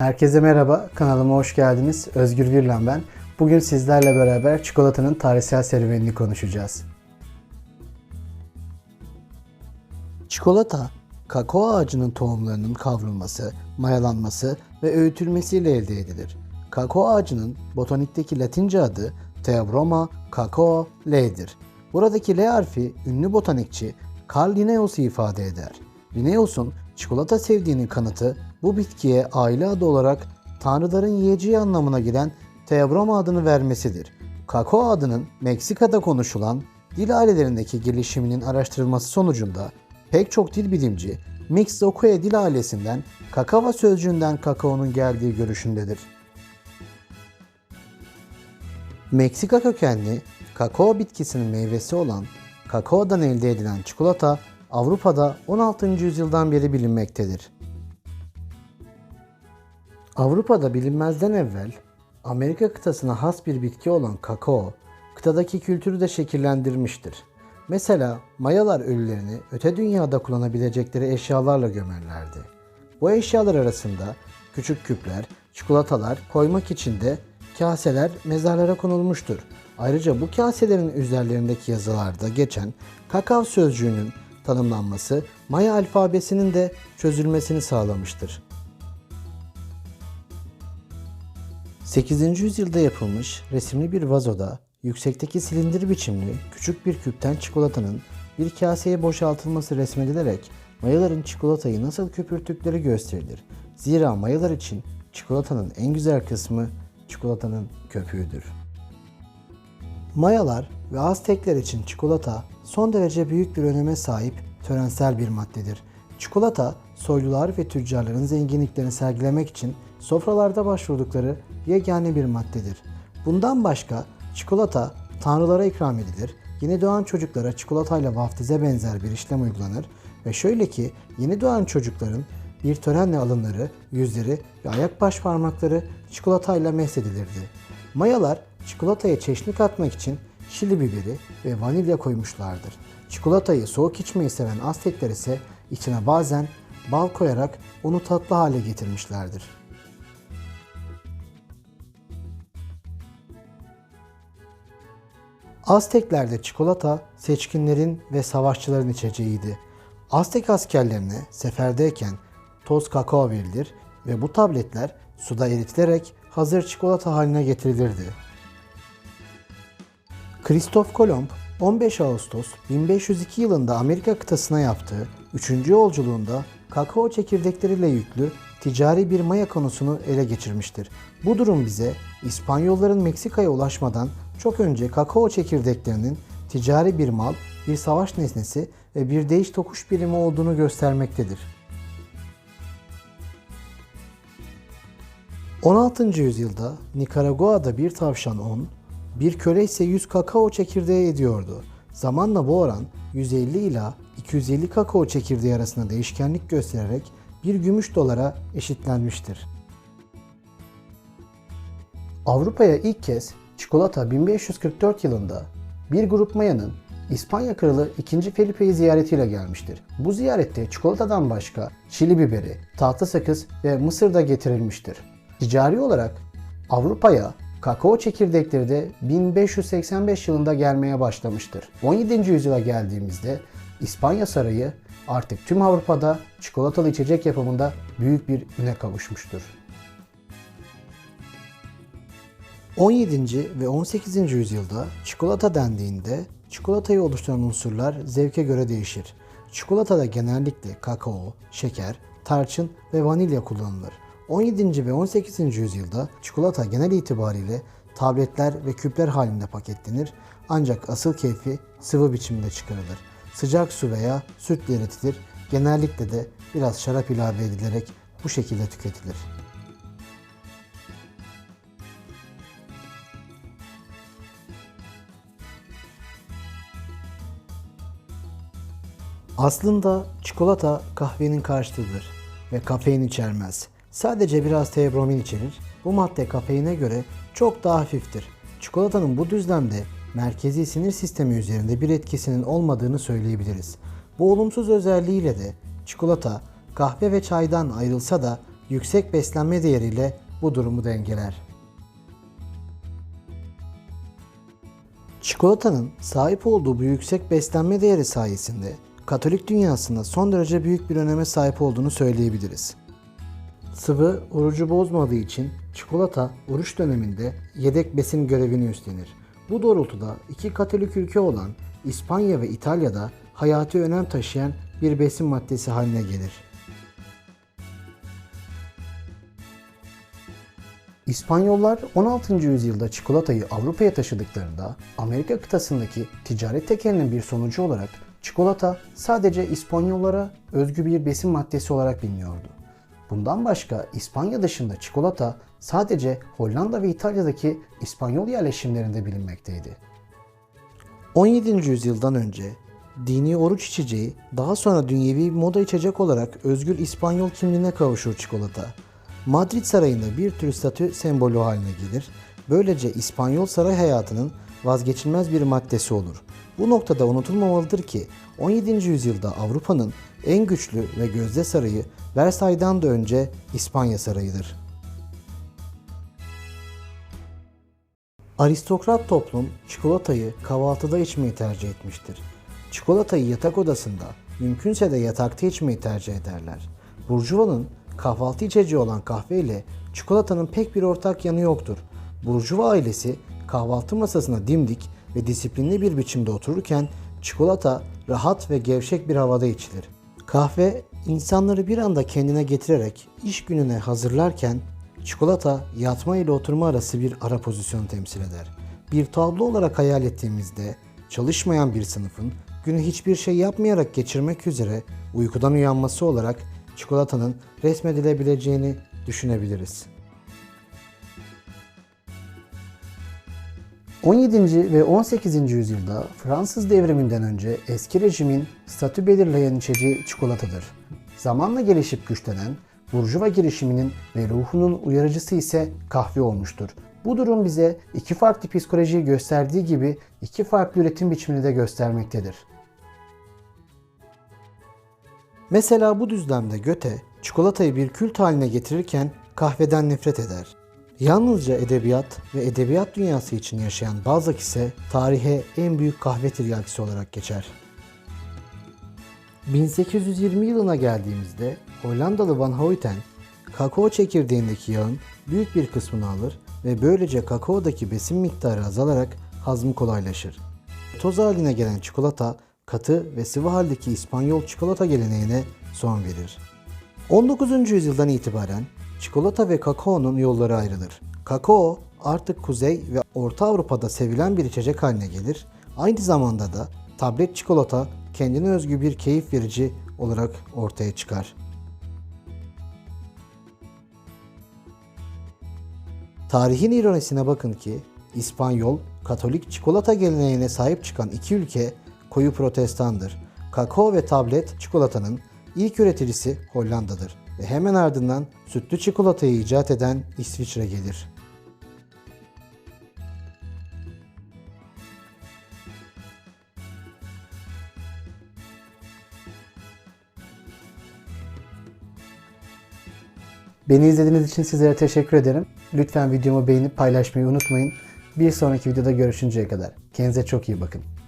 Herkese merhaba, kanalıma hoş geldiniz. Özgür Virlan ben. Bugün sizlerle beraber çikolatanın tarihsel serüvenini konuşacağız. Çikolata, kakao ağacının tohumlarının kavrulması, mayalanması ve öğütülmesiyle elde edilir. Kakao ağacının botanikteki Latince adı Theobroma cacao L'dir. Buradaki L harfi ünlü botanikçi Carl Linnaeus'u ifade eder. Linnaeus'un çikolata sevdiğinin kanıtı bu bitkiye aile adı olarak tanrıların yiyeceği anlamına gelen Theobroma adını vermesidir. Kakao adının Meksika'da konuşulan dil ailelerindeki gelişiminin araştırılması sonucunda pek çok dil bilimci Mixocoe dil ailesinden kakao sözcüğünden kakaonun geldiği görüşündedir. Meksika kökenli kakao bitkisinin meyvesi olan kakaodan elde edilen çikolata Avrupa'da 16. yüzyıldan beri bilinmektedir. Avrupa'da bilinmezden evvel Amerika kıtasına has bir bitki olan kakao, kıtadaki kültürü de şekillendirmiştir. Mesela Mayalar ölülerini öte dünyada kullanabilecekleri eşyalarla gömerlerdi. Bu eşyalar arasında küçük küpler, çikolatalar koymak için de kaseler mezarlara konulmuştur. Ayrıca bu kaselerin üzerlerindeki yazılarda geçen kakao sözcüğünün tanımlanması Maya alfabesinin de çözülmesini sağlamıştır. 8. yüzyılda yapılmış resimli bir vazoda yüksekteki silindir biçimli küçük bir küpten çikolatanın bir kaseye boşaltılması resmedilerek Mayaların çikolatayı nasıl köpürttükleri gösterilir. Zira Mayalar için çikolatanın en güzel kısmı çikolatanın köpüğüdür. Mayalar ve Aztekler için çikolata son derece büyük bir öneme sahip törensel bir maddedir. Çikolata, soylular ve tüccarların zenginliklerini sergilemek için sofralarda başvurdukları yegane bir maddedir. Bundan başka çikolata tanrılara ikram edilir, yeni doğan çocuklara çikolatayla vaftize benzer bir işlem uygulanır ve şöyle ki yeni doğan çocukların bir törenle alınları, yüzleri ve ayak baş parmakları çikolatayla mesedilirdi. Mayalar çikolataya çeşni katmak için şili biberi ve vanilya koymuşlardır. Çikolatayı soğuk içmeyi seven Aztekler ise içine bazen bal koyarak onu tatlı hale getirmişlerdir. Azteklerde çikolata seçkinlerin ve savaşçıların içeceğiydi. Aztek askerlerine seferdeyken toz kakao verilir ve bu tabletler suda eritilerek hazır çikolata haline getirilirdi. Kristof Kolomb 15 Ağustos 1502 yılında Amerika kıtasına yaptığı 3. yolculuğunda kakao çekirdekleriyle yüklü ticari bir Maya konusunu ele geçirmiştir. Bu durum bize İspanyolların Meksika'ya ulaşmadan çok önce kakao çekirdeklerinin ticari bir mal, bir savaş nesnesi ve bir değiş tokuş birimi olduğunu göstermektedir. 16. yüzyılda Nikaragua'da bir tavşan 10, bir köle ise 100 kakao çekirdeği ediyordu. Zamanla bu oran 150 ila 250 kakao çekirdeği arasında değişkenlik göstererek bir gümüş dolara eşitlenmiştir. Avrupa'ya ilk kez çikolata 1544 yılında bir grup Maya'nın İspanya Kralı 2. Felipe'yi ziyaretiyle gelmiştir. Bu ziyarette çikolatadan başka çili biberi, tahta sakız ve mısır da getirilmiştir. Ticari olarak Avrupa'ya kakao çekirdekleri de 1585 yılında gelmeye başlamıştır. 17. yüzyıla geldiğimizde İspanya Sarayı artık tüm Avrupa'da çikolatalı içecek yapımında büyük bir üne kavuşmuştur. 17. ve 18. yüzyılda çikolata dendiğinde çikolatayı oluşturan unsurlar zevke göre değişir. Çikolatada genellikle kakao, şeker, tarçın ve vanilya kullanılır. 17. ve 18. yüzyılda çikolata genel itibariyle tabletler ve küpler halinde paketlenir ancak asıl keyfi sıvı biçimde çıkarılır. Sıcak su veya sütle eritilir, genellikle de biraz şarap ilave edilerek bu şekilde tüketilir. Aslında çikolata kahvenin karşıtıdır ve kafein içermez. Sadece biraz teobromin içerir. Bu madde kafeine göre çok daha hafiftir. Çikolatanın bu düzlemde merkezi sinir sistemi üzerinde bir etkisinin olmadığını söyleyebiliriz. Bu olumsuz özelliğiyle de çikolata kahve ve çaydan ayrılsa da yüksek beslenme değeriyle bu durumu dengeler. Çikolatanın sahip olduğu bu yüksek beslenme değeri sayesinde Katolik dünyasında son derece büyük bir öneme sahip olduğunu söyleyebiliriz. Sıvı orucu bozmadığı için çikolata oruç döneminde yedek besin görevini üstlenir. Bu doğrultuda iki Katolik ülke olan İspanya ve İtalya'da hayati önem taşıyan bir besin maddesi haline gelir. İspanyollar 16. yüzyılda çikolatayı Avrupa'ya taşıdıklarında Amerika kıtasındaki ticaret tekelinin bir sonucu olarak çikolata sadece İspanyollara özgü bir besin maddesi olarak biliniyordu. Bundan başka İspanya dışında çikolata sadece Hollanda ve İtalya'daki İspanyol yerleşimlerinde bilinmekteydi. 17. yüzyıldan önce dini oruç içeceği, daha sonra dünyevi bir moda içecek olarak özgür İspanyol kimliğine kavuşur çikolata. Madrid Sarayı'nda bir tür statü sembolü haline gelir. Böylece İspanyol saray hayatının vazgeçilmez bir maddesi olur. Bu noktada unutulmamalıdır ki 17. yüzyılda Avrupa'nın en güçlü ve gözde sarayı Versailles'dan da önce İspanya Sarayı'dır. Aristokrat toplum çikolatayı kahvaltıda içmeyi tercih etmiştir. Çikolatayı yatak odasında, mümkünse de yatakta içmeyi tercih ederler. Burjuvanın kahvaltı içeceği olan kahve ile çikolatanın pek bir ortak yanı yoktur. Burjuva ailesi kahvaltı masasına dimdik ve disiplinli bir biçimde otururken çikolata rahat ve gevşek bir havada içilir. Kahve insanları bir anda kendine getirerek iş gününe hazırlarken çikolata yatma ile oturma arası bir ara pozisyonu temsil eder. Bir tablo olarak hayal ettiğimizde çalışmayan bir sınıfın günü hiçbir şey yapmayarak geçirmek üzere uykudan uyanması olarak çikolatanın resmedilebileceğini düşünebiliriz. 17. ve 18. yüzyılda Fransız devriminden önce eski rejimin statü belirleyen içeceği çikolatadır. Zamanla gelişip güçlenen Burjuva girişiminin ve ruhunun uyarıcısı ise kahve olmuştur. Bu durum bize iki farklı psikolojiyi gösterdiği gibi iki farklı üretim biçimini de göstermektedir. Mesela bu düzlemde Goethe çikolatayı bir kült haline getirirken kahveden nefret eder. Yalnızca edebiyat ve edebiyat dünyası için yaşayan Balzac ise tarihe en büyük kahve tiryakisi olarak geçer. 1820 yılına geldiğimizde Hollandalı Van Houten, kakao çekirdeğindeki yağın büyük bir kısmını alır ve böylece kakaodaki besin miktarı azalarak hazmı kolaylaşır. Toz haline gelen çikolata, katı ve sıvı haldeki İspanyol çikolata geleneğine son verir. 19. yüzyıldan itibaren çikolata ve kakaonun yolları ayrılır. Kakao artık Kuzey ve Orta Avrupa'da sevilen bir içecek haline gelir. Aynı zamanda da tablet çikolata kendine özgü bir keyif verici olarak ortaya çıkar. Tarihin ironisine bakın ki İspanyol, Katolik çikolata geleneğine sahip çıkan iki ülke koyu protestandır. Kakao ve tablet çikolatanın ilk üreticisi Hollanda'dır ve hemen ardından sütlü çikolatayı icat eden İsviçre gelir. Beni izlediğiniz için sizlere teşekkür ederim. Lütfen videomu beğenip paylaşmayı unutmayın. Bir sonraki videoda görüşünceye kadar. Kendinize çok iyi bakın.